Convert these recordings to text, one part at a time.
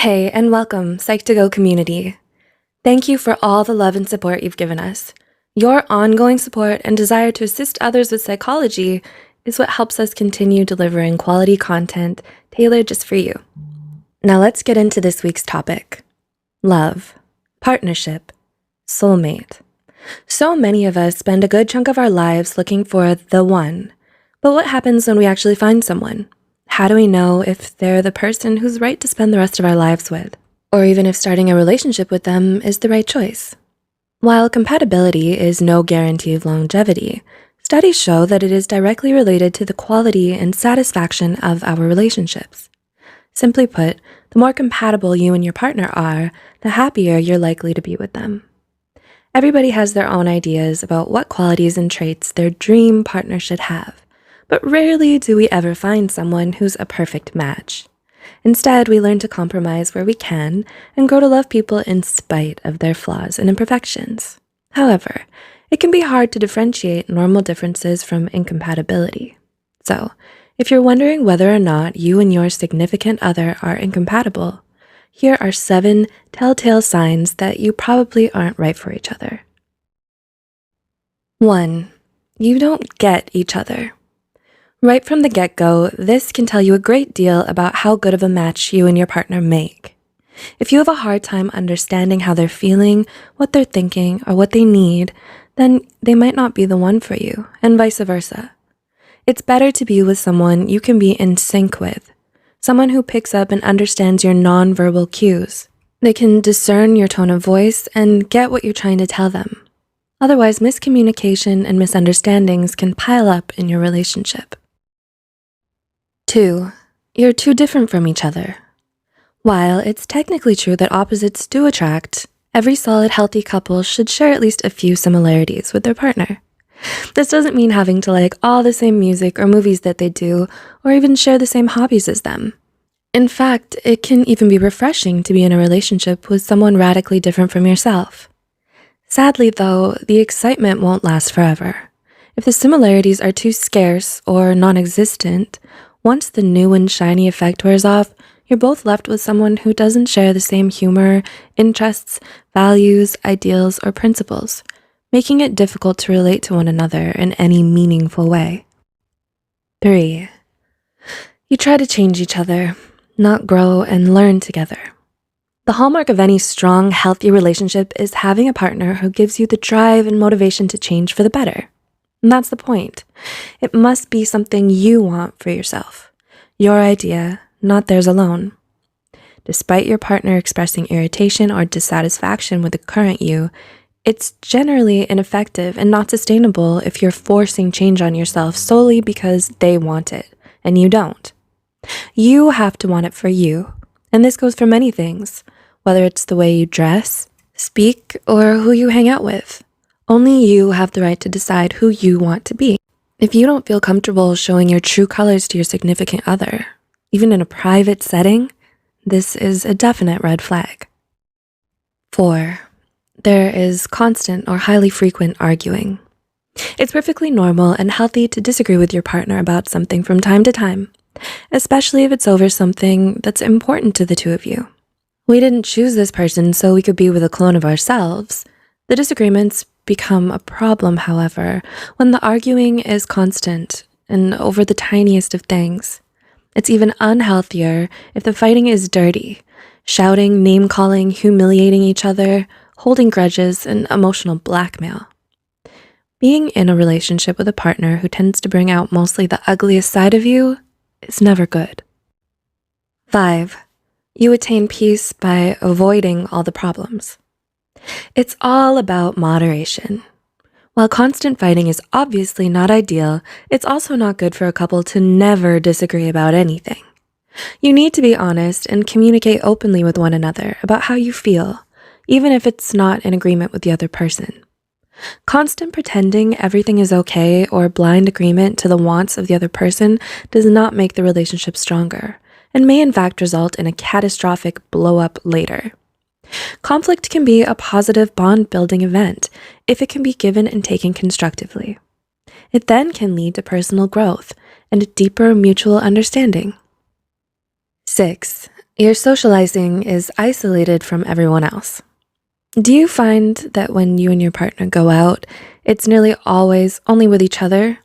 Hey, and welcome, Psych2Go community. Thank you for all the love and support you've given us. Your ongoing support and desire to assist others with psychology is what helps us continue delivering quality content tailored just for you. Now let's get into this week's topic: love, partnership, soulmate. So many of us spend a good chunk of our lives looking for the one. But what happens when we actually find someone? How do we know if they're the person who's right to spend the rest of our lives with? Or even if starting a relationship with them is the right choice? While compatibility is no guarantee of longevity, studies show that it is directly related to the quality and satisfaction of our relationships. Simply put, the more compatible you and your partner are, the happier you're likely to be with them. Everybody has their own ideas about what qualities and traits their dream partner should have, but rarely do we ever find someone who's a perfect match. Instead, we learn to compromise where we can and grow to love people in spite of their flaws and imperfections. However, it can be hard to differentiate normal differences from incompatibility. So, if you're wondering whether or not you and your significant other are incompatible, here are 7 telltale signs that you probably aren't right for each other. 1. You don't get each other. Right from the get-go, this can tell you a great deal about how good of a match you and your partner make. If you have a hard time understanding how they're feeling, what they're thinking, or what they need, then they might not be the one for you, and vice versa. It's better to be with someone you can be in sync with, someone who picks up and understands your nonverbal cues. They can discern your tone of voice and get what you're trying to tell them. Otherwise, miscommunication and misunderstandings can pile up in your relationship. 2. You're too different from each other. While it's technically true that opposites do attract, every solid, healthy couple should share at least a few similarities with their partner. This doesn't mean having to like all the same music or movies that they do, or even share the same hobbies as them. In fact, it can even be refreshing to be in a relationship with someone radically different from yourself. Sadly, though, the excitement won't last forever. If the similarities are too scarce or non-existent, once the new and shiny effect wears off, you're both left with someone who doesn't share the same humor, interests, values, ideals, or principles, making it difficult to relate to one another in any meaningful way. 3. You try to change each other, not grow and learn together. The hallmark of any strong, healthy relationship is having a partner who gives you the drive and motivation to change for the better. And that's the point. It must be something you want for yourself, your idea, not theirs alone. Despite your partner expressing irritation or dissatisfaction with the current you, it's generally ineffective and not sustainable if you're forcing change on yourself solely because they want it and you don't. You have to want it for you, and this goes for many things, whether it's the way you dress, speak, or who you hang out with. Only you have the right to decide who you want to be. If you don't feel comfortable showing your true colors to your significant other, even in a private setting, this is a definite red flag. 4. There is constant or highly frequent arguing. It's perfectly normal and healthy to disagree with your partner about something from time to time, especially if it's over something that's important to the two of you. We didn't choose this person so we could be with a clone of ourselves. The disagreements become a problem, however, when the arguing is constant and over the tiniest of things. It's even unhealthier if the fighting is dirty, shouting, name-calling, humiliating each other, holding grudges, and emotional blackmail. Being in a relationship with a partner who tends to bring out mostly the ugliest side of you is never good. 5. You attain peace by avoiding all the problems. It's all about moderation. While constant fighting is obviously not ideal, it's also not good for a couple to never disagree about anything. You need to be honest and communicate openly with one another about how you feel, even if it's not in agreement with the other person. Constant pretending everything is okay or blind agreement to the wants of the other person does not make the relationship stronger, and may in fact result in a catastrophic blow-up later. Conflict can be a positive bond-building event if it can be given and taken constructively. It then can lead to personal growth and a deeper mutual understanding. 6. Your socializing is isolated from everyone else. Do you find that when you and your partner go out, it's nearly always only with each other?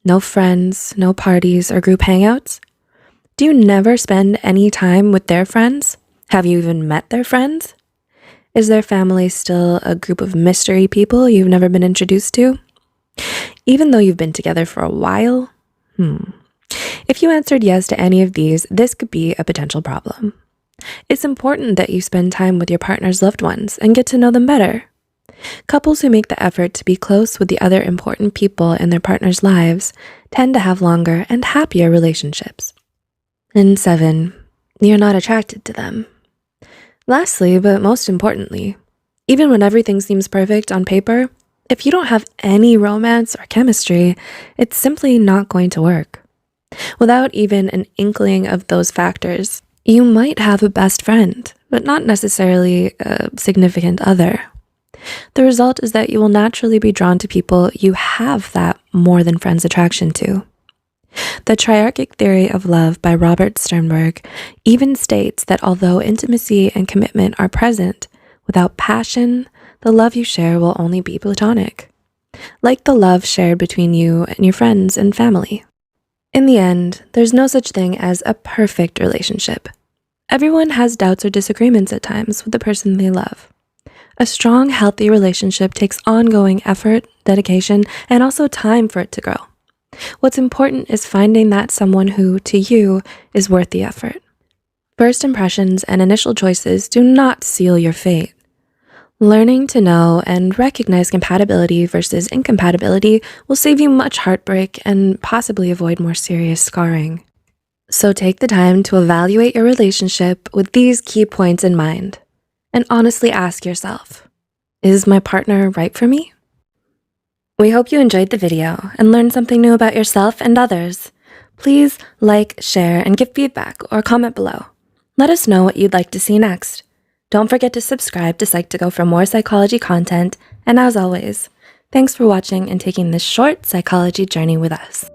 No friends, no parties or group hangouts? Do you never spend any time with their friends? Have you even met their friends? Is their family still a group of mystery people you've never been introduced to? Even though you've been together for a while? If you answered yes to any of these, this could be a potential problem. It's important that you spend time with your partner's loved ones and get to know them better. Couples who make the effort to be close with the other important people in their partner's lives tend to have longer and happier relationships. And 7, you're not attracted to them. Lastly, but most importantly, even when everything seems perfect on paper, if you don't have any romance or chemistry, it's simply not going to work. Without even an inkling of those factors, you might have a best friend, but not necessarily a significant other. The result is that you will naturally be drawn to people you have that more than friends attraction to. The triarchic theory of love by Robert Sternberg even states that although intimacy and commitment are present, without passion, the love you share will only be platonic, like the love shared between you and your friends and family. In the end, there's no such thing as a perfect relationship. Everyone has doubts or disagreements at times with the person they love. A strong, healthy relationship takes ongoing effort, dedication, and also time for it to grow. What's important is finding that someone who, to you, is worth the effort. First impressions and initial choices do not seal your fate. Learning to know and recognize compatibility versus incompatibility will save you much heartbreak and possibly avoid more serious scarring. So take the time to evaluate your relationship with these key points in mind, and honestly ask yourself, is my partner right for me? We hope you enjoyed the video and learned something new about yourself and others. Please like, share, and give feedback or comment below. Let us know what you'd like to see next. Don't forget to subscribe to Psych2Go for more psychology content, and as always, thanks for watching and taking this short psychology journey with us.